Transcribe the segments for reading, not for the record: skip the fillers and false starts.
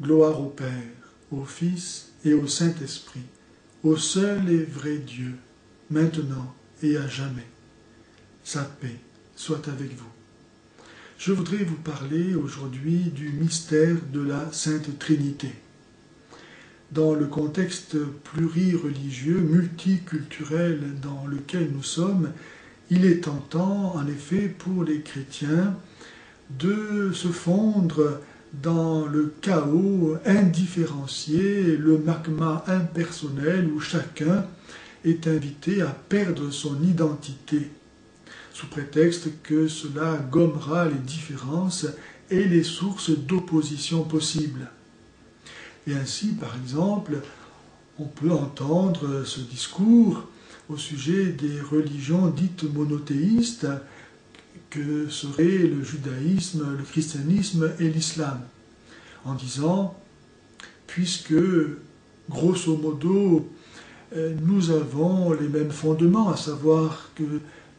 Gloire au Père, au Fils et au Saint-Esprit, au seul et vrai Dieu, maintenant et à jamais. Sa paix soit avec vous. Je voudrais vous parler aujourd'hui du mystère de la Sainte Trinité. Dans le contexte plurireligieux, multiculturel dans lequel nous sommes, il est tentant, en effet, pour les chrétiens de se fondre dans le chaos indifférencié, le magma impersonnel où chacun est invité à perdre son identité, sous prétexte que cela gommera les différences et les sources d'opposition possibles. Et ainsi, par exemple, on peut entendre ce discours au sujet des religions dites monothéistes, que seraient le judaïsme, le christianisme et l'islam, en disant, puisque, grosso modo, nous avons les mêmes fondements, à savoir que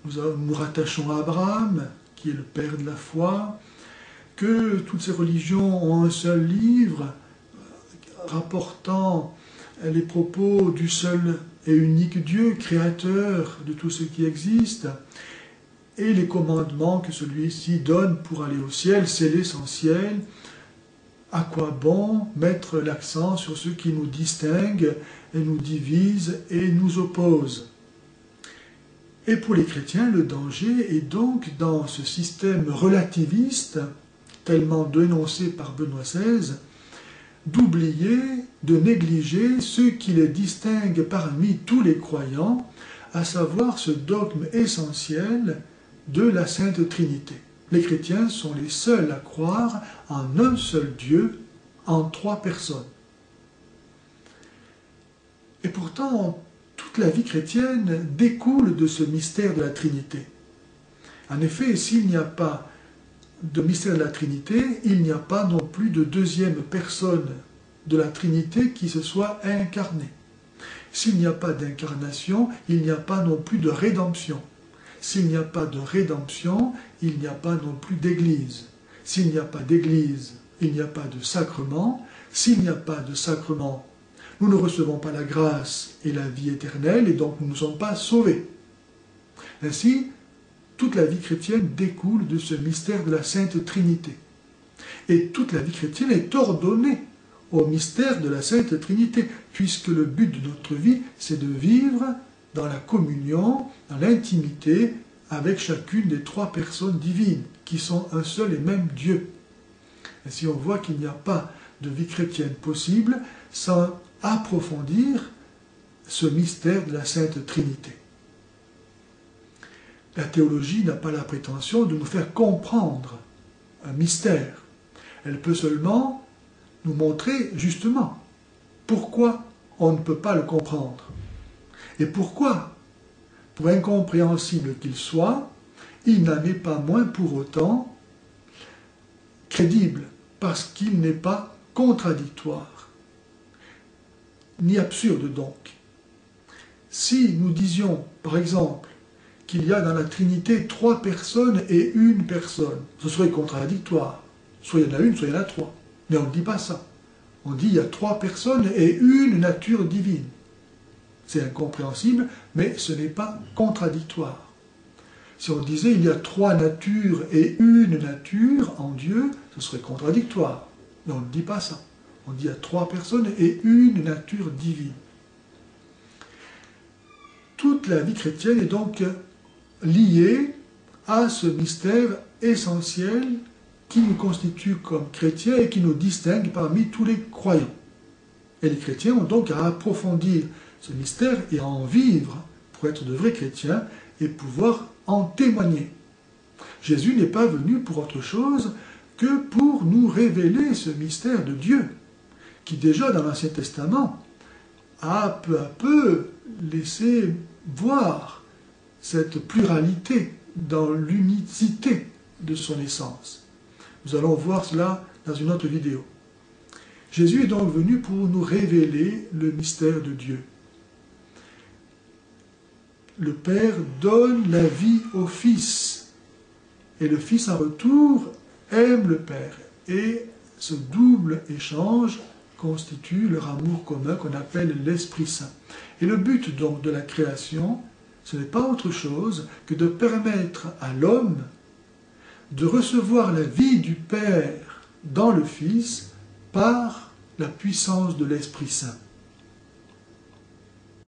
nous rattachons à Abraham, qui est le père de la foi, que toutes ces religions ont un seul livre, rapportant les propos du seul et unique Dieu, créateur de tout ce qui existe, et les commandements que celui-ci donne pour aller au ciel, c'est l'essentiel. À quoi bon mettre l'accent sur ce qui nous distingue et nous divise et nous oppose? Et pour les chrétiens, le danger est donc dans ce système relativiste, tellement dénoncé par Benoît XVI, d'oublier, de négliger ce qui les distingue parmi tous les croyants, à savoir ce dogme essentiel de la Sainte Trinité. Les chrétiens sont les seuls à croire en un seul Dieu, en trois personnes. Et pourtant, toute la vie chrétienne découle de ce mystère de la Trinité. En effet, s'il n'y a pas de mystère de la Trinité, il n'y a pas non plus de deuxième personne de la Trinité qui se soit incarnée. S'il n'y a pas d'incarnation, il n'y a pas non plus de rédemption. S'il n'y a pas de rédemption, il n'y a pas non plus d'église. S'il n'y a pas d'église, il n'y a pas de sacrement. S'il n'y a pas de sacrement, nous ne recevons pas la grâce et la vie éternelle, et donc nous ne sommes pas sauvés. Ainsi, toute la vie chrétienne découle de ce mystère de la Sainte Trinité. Et toute la vie chrétienne est ordonnée au mystère de la Sainte Trinité, puisque le but de notre vie, c'est de vivre dans la communion, dans l'intimité, avec chacune des trois personnes divines, qui sont un seul et même Dieu. Ainsi, on voit qu'il n'y a pas de vie chrétienne possible sans approfondir ce mystère de la Sainte Trinité. La théologie n'a pas la prétention de nous faire comprendre un mystère. Elle peut seulement nous montrer justement pourquoi on ne peut pas le comprendre. Et pourquoi, pour incompréhensible qu'il soit, il n'en est pas moins pour autant crédible, parce qu'il n'est pas contradictoire, ni absurde donc. Si nous disions, par exemple, qu'il y a dans la Trinité trois personnes et une personne, ce serait contradictoire. Soit il y en a une, soit il y en a trois. Mais on ne dit pas ça. On dit qu'il y a trois personnes et une nature divine. C'est incompréhensible, mais ce n'est pas contradictoire. Si on disait il y a trois natures et une nature en Dieu, ce serait contradictoire. Mais on ne dit pas ça. On dit il y a trois personnes et une nature divine. Toute la vie chrétienne est donc liée à ce mystère essentiel qui nous constitue comme chrétiens et qui nous distingue parmi tous les croyants. Et les chrétiens ont donc à approfondir ce mystère et à en vivre pour être de vrais chrétiens et pouvoir en témoigner. Jésus n'est pas venu pour autre chose que pour nous révéler ce mystère de Dieu, qui déjà dans l'Ancien Testament a peu à peu laissé voir cette pluralité dans l'unicité de son essence. Nous allons voir cela dans une autre vidéo. Jésus est donc venu pour nous révéler le mystère de Dieu. Le Père donne la vie au Fils, et le Fils en retour aime le Père et ce double échange constitue leur amour commun qu'on appelle l'Esprit Saint. Et le but donc de la création, ce n'est pas autre chose que de permettre à l'homme de recevoir la vie du Père dans le Fils par la puissance de l'Esprit Saint.